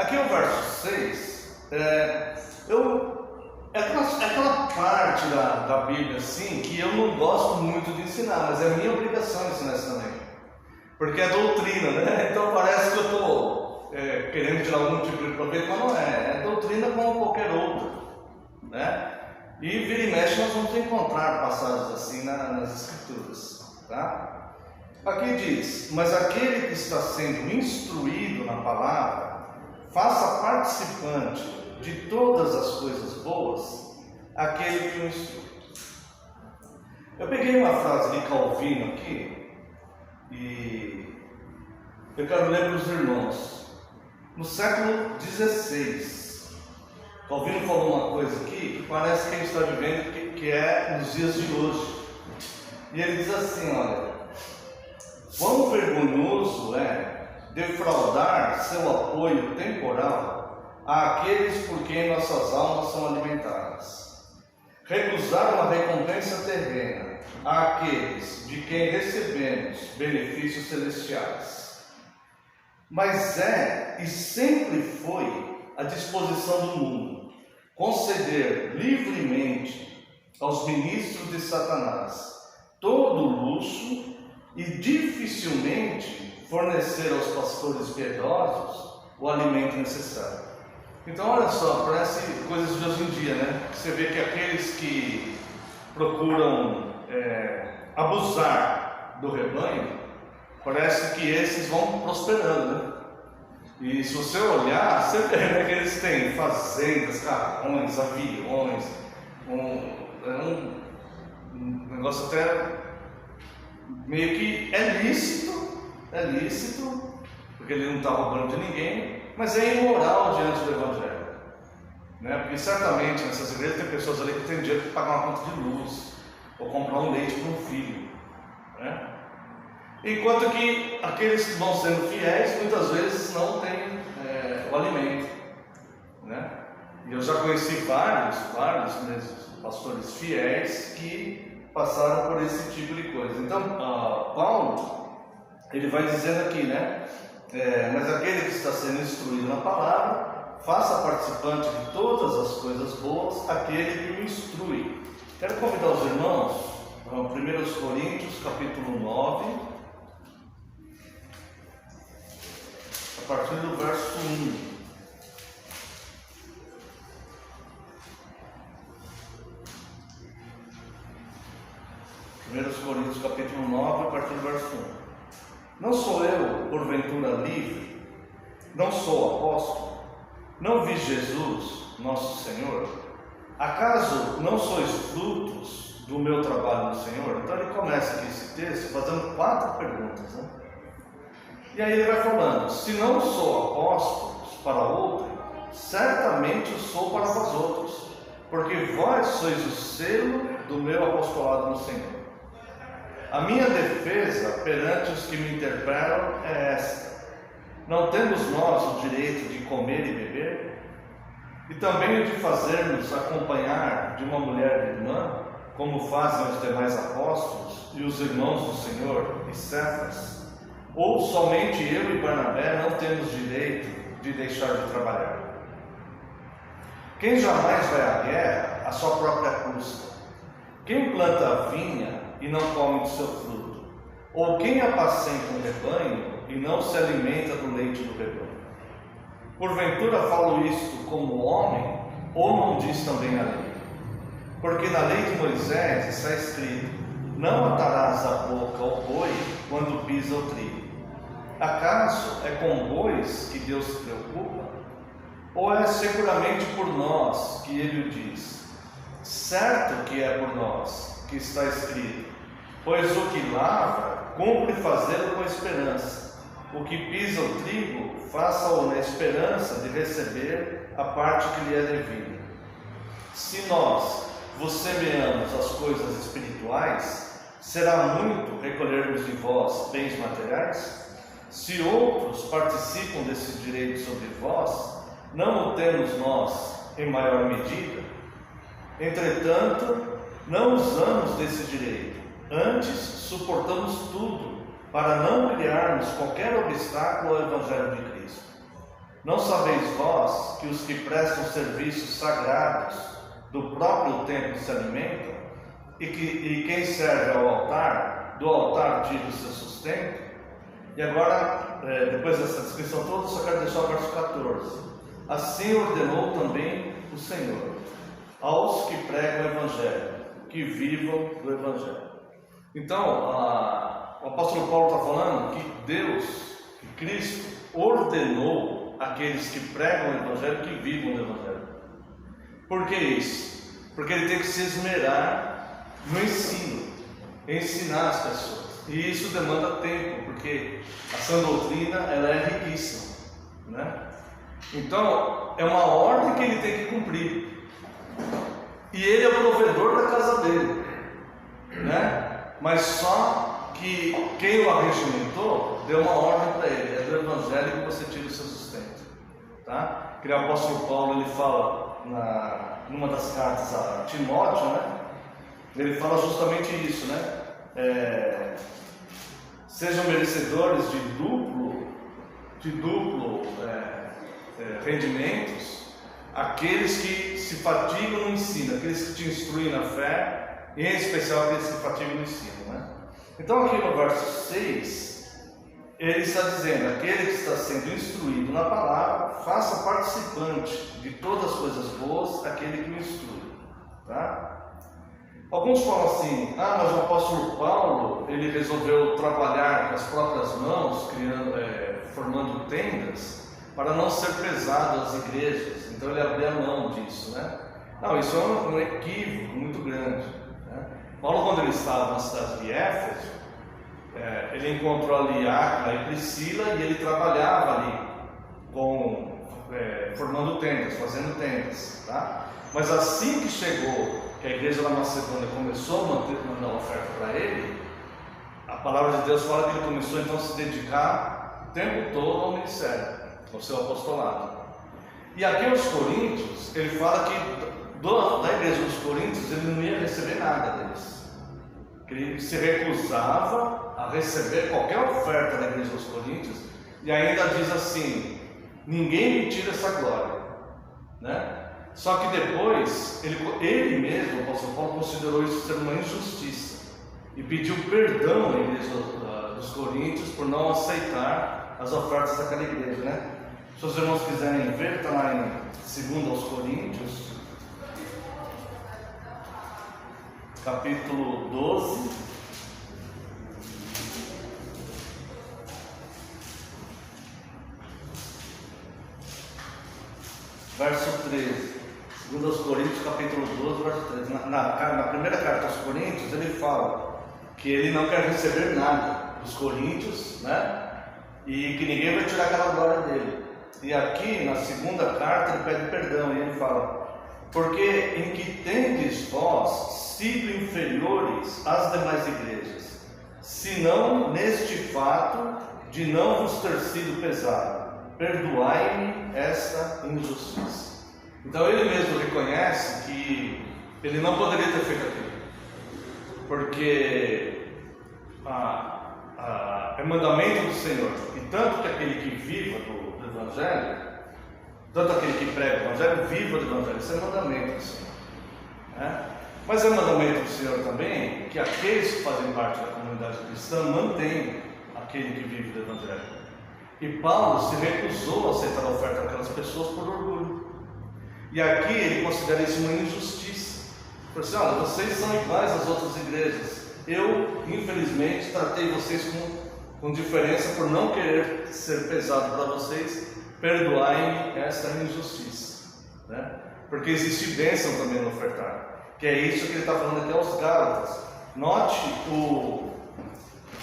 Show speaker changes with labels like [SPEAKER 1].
[SPEAKER 1] Aqui o verso 6, é aquela parte da Bíblia assim, que eu não gosto muito de ensinar, mas é minha obrigação ensinar isso também. Porque é doutrina, né? Então parece que eu estou querendo tirar algum tipo de proveito, mas não é. É doutrina como qualquer outra, né? E vira e mexe nós vamos encontrar passagens assim nas Escrituras, tá? Aqui diz: mas aquele que está sendo instruído na palavra, faça participante de todas as coisas boas aquele que o instrui. Eu peguei uma frase de Calvino aqui e eu quero ler para os irmãos. No século XVI, Calvino falou uma coisa aqui que parece que a gente está vivendo que é nos dias de hoje. E ele diz assim: olha, quão vergonhoso é defraudar seu apoio temporal àqueles por quem nossas almas são alimentadas, recusar uma recompensa terrena àqueles de quem recebemos benefícios celestiais. Mas é e sempre foi a disposição do mundo conceder livremente aos ministros de Satanás todo o luxo e dificilmente fornecer aos pastores piedosos o alimento necessário. Então, olha só, parece coisas de hoje em dia, né? Você vê que aqueles que procuram abusar do rebanho, parece que esses vão prosperando, né? E se você olhar, você vê, né, que eles têm fazendas, carrões, aviões, um negócio até meio que é lícito, porque ele não está roubando de ninguém, mas é imoral diante do Evangelho, né? Porque certamente nessas igrejas tem pessoas ali que têm dinheiro para pagar uma conta de luz, ou comprar um leite para um filho, né? Enquanto que aqueles que vão sendo fiéis, muitas vezes não têm o alimento, né? E eu já conheci vários mesmo pastores fiéis que passaram por esse tipo de coisa. Então, Paulo, ele vai dizendo aqui, né? Mas aquele que está sendo instruído na palavra, faça participante de todas as coisas boas aquele que o instrui. Quero convidar os irmãos para 1 Coríntios, capítulo 9, a partir do verso 1. Coríntios capítulo 9, a partir do verso 1. Não sou eu, porventura, livre? Não sou apóstolo? Não vi Jesus, nosso Senhor? Acaso não sois frutos do meu trabalho no Senhor? Então ele começa aqui esse texto fazendo 4 perguntas, né? E aí ele vai falando: se não sou apóstolo para outro, certamente o sou para vós outros, porque vós sois o selo do meu apostolado no Senhor. A minha defesa perante os que me interpelam é esta: não temos nós o direito de comer e beber? E também o de fazermos acompanhar de uma mulher irmã, como fazem os demais apóstolos e os irmãos do Senhor e Cefas? Ou somente eu e Barnabé não temos direito de deixar de trabalhar? Quem jamais vai à guerra, à sua própria custa? Quem planta a vinha e não come do seu fruto? Ou quem apacenta um rebanho e não se alimenta do leite do rebanho? Porventura falo isto como homem, ou não diz também a lei? Porque na lei de Moisés está escrito: não atarás a boca ao boi quando pisa o trigo. Acaso é com bois que Deus se preocupa? Ou é seguramente por nós que ele o diz? Certo que é por nós que está escrito: pois o que lavra, cumpre fazê-lo com esperança. O que pisa o trigo, faça-o na esperança de receber a parte que lhe é devida. Se nós vos semeamos as coisas espirituais, será muito recolhermos de vós bens materiais? Se outros participam desse direito sobre vós, não o temos nós em maior medida? Entretanto, não usamos desse direito, antes suportamos tudo, para não criarmos qualquer obstáculo ao Evangelho de Cristo. Não sabeis vós que os que prestam serviços sagrados do próprio templo se alimentam, e quem serve ao altar, do altar tira o seu sustento? E agora, depois dessa descrição toda, só quero deixar o verso 14. Assim ordenou também o Senhor aos que pregam o Evangelho, que vivam do Evangelho. Então, o apóstolo Paulo está falando que Deus, que Cristo, ordenou aqueles que pregam o Evangelho que vivam do Evangelho. Por que isso? Porque ele tem que se esmerar no ensino, ensinar as pessoas. E isso demanda tempo, porque a sã doutrina ela é riquíssima, né? Então, é uma ordem que ele tem que cumprir. E ele é o provedor da casa dele, né? Mas só que quem o arregimentou deu uma ordem para ele: é do Evangelho que você tira o seu sustento, tá? Que o apóstolo Paulo ele fala numa das cartas a Timóteo, né? Ele fala justamente isso, né? Sejam merecedores de duplo rendimentos aqueles que se fatigam no ensino, aqueles que te instruem na fé, e em especial aqueles que se fatigam no ensino, né? Então aqui no verso 6, ele está dizendo: aquele que está sendo instruído na palavra, faça participante de todas as coisas boas aquele que o instrui, tá? Alguns falam assim: mas o apóstolo Paulo, ele resolveu trabalhar com as próprias mãos, formando tendas, para não ser pesado às igrejas, então ele abriu a mão disso, né? Não, isso é um equívoco muito grande, né? Paulo, quando ele estava na cidade de Éfeso, ele encontrou ali Áquila e Priscila, e ele trabalhava ali formando tendas, fazendo tendas, tá? Mas assim que chegou, que a igreja da Macedônia começou a mandar oferta para ele, a palavra de Deus fala que ele começou então a se dedicar o tempo todo ao ministério, ao seu apostolado. E aqui aos Coríntios, ele fala que da igreja dos Coríntios ele não ia receber nada deles, que ele se recusava a receber qualquer oferta da igreja dos Coríntios, e ainda diz assim: ninguém me tira essa glória, né? Só que depois, ele mesmo, o apóstolo Paulo, considerou isso ser uma injustiça e pediu perdão à igreja dos Coríntios por não aceitar as ofertas daquela igreja, né? Se os irmãos quiserem ver, está lá em 2 aos Coríntios, capítulo 12, verso 13. 2 aos Coríntios, capítulo 12, verso 13. Na primeira carta aos Coríntios, ele fala que ele não quer receber nada dos Coríntios, né? E que ninguém vai tirar aquela glória dele. E aqui, na segunda carta, ele pede perdão, e ele fala: porque em que tendes vós sido inferiores às demais igrejas, senão neste fato de não vos ter sido pesado, perdoai-me esta injustiça. Então ele mesmo reconhece que ele não poderia ter feito aquilo, porque é mandamento do Senhor, e tanto que aquele que viva do Evangelho, tanto aquele que prega o Evangelho, viva do Evangelho, isso é mandamento do Senhor, né? Mas é mandamento do Senhor também que aqueles que fazem parte da comunidade cristã mantenham aquele que vive do Evangelho. E Paulo se recusou a aceitar a oferta daquelas pessoas por orgulho. E aqui ele considera isso uma injustiça. Ele falou assim: olha, vocês são iguais às outras igrejas. Eu, infelizmente, tratei vocês com diferença por não querer ser pesado para vocês. Perdoai-me esta injustiça, né? Porque existe bênção também no ofertar, que é isso que ele está falando até aos Gálatas. Note o